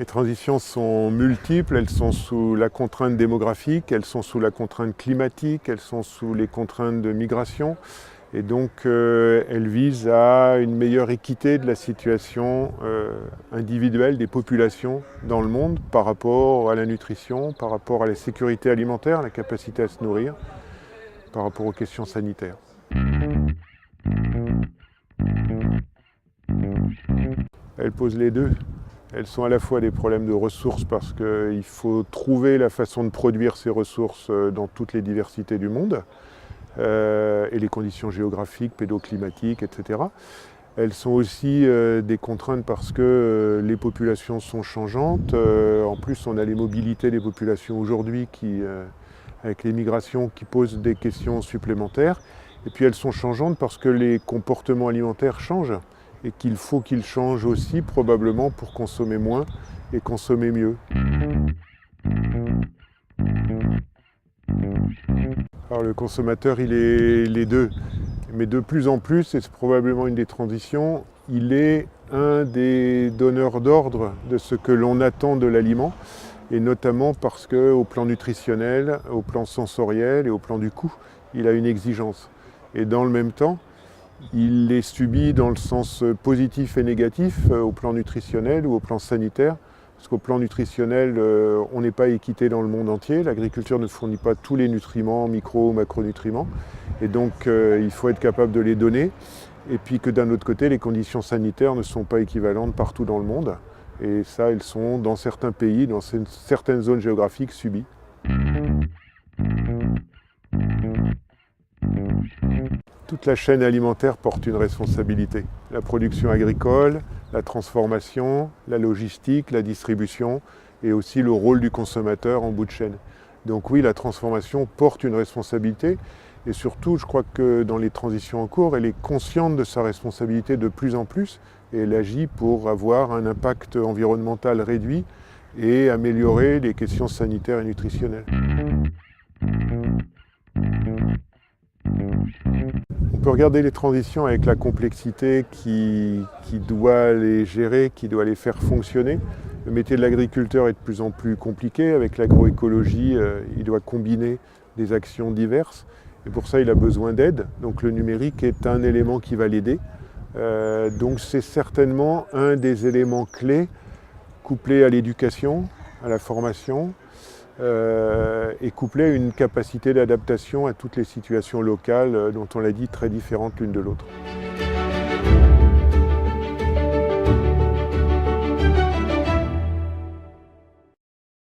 Les transitions sont multiples, elles sont sous la contrainte démographique, elles sont sous la contrainte climatique, elles sont sous les contraintes de migration. Et donc elles visent à une meilleure équité de la situation individuelle des populations dans le monde par rapport à la nutrition, par rapport à la sécurité alimentaire, la capacité à se nourrir, par rapport aux questions sanitaires. Elles posent les deux. Elles sont à la fois des problèmes de ressources parce qu'il faut trouver la façon de produire ces ressources dans toutes les diversités du monde et les conditions géographiques, pédoclimatiques, etc. Elles sont aussi des contraintes parce que les populations sont changeantes. En plus, on a les mobilités des populations aujourd'hui avec les migrations qui posent des questions supplémentaires. Et puis elles sont changeantes parce que les comportements alimentaires changent et qu'il faut qu'ils changent aussi probablement pour consommer moins et consommer mieux. Alors le consommateur, il est les deux, mais de plus en plus, et c'est probablement une des transitions, il est un des donneurs d'ordre de ce que l'on attend de l'aliment, et notamment parce qu'au plan nutritionnel, au plan sensoriel et au plan du coût, il a une exigence. Et dans le même temps, il les subit dans le sens positif et négatif au plan nutritionnel ou au plan sanitaire. Parce qu'au plan nutritionnel, on n'est pas équité dans le monde entier. L'agriculture ne fournit pas tous les nutriments, micro ou macronutriments. Et donc, il faut être capable de les donner. Et puis que d'un autre côté, les conditions sanitaires ne sont pas équivalentes partout dans le monde. Et ça, elles sont dans certains pays, dans certaines zones géographiques subies. Toute la chaîne alimentaire porte une responsabilité. La production agricole, la transformation, la logistique, la distribution et aussi le rôle du consommateur en bout de chaîne. Donc oui, la transformation porte une responsabilité et surtout, je crois que dans les transitions en cours, elle est consciente de sa responsabilité de plus en plus et elle agit pour avoir un impact environnemental réduit et améliorer les questions sanitaires et nutritionnelles. On peut regarder les transitions avec la complexité qui doit les gérer, qui doit les faire fonctionner. Le métier de l'agriculteur est de plus en plus compliqué. Avec l'agroécologie, il doit combiner des actions diverses. Et pour ça, il a besoin d'aide. Donc le numérique est un élément qui va l'aider. Donc c'est certainement un des éléments clés couplé à l'éducation, à la formation, et couplé à une capacité d'adaptation à toutes les situations locales dont on l'a dit très différentes l'une de l'autre.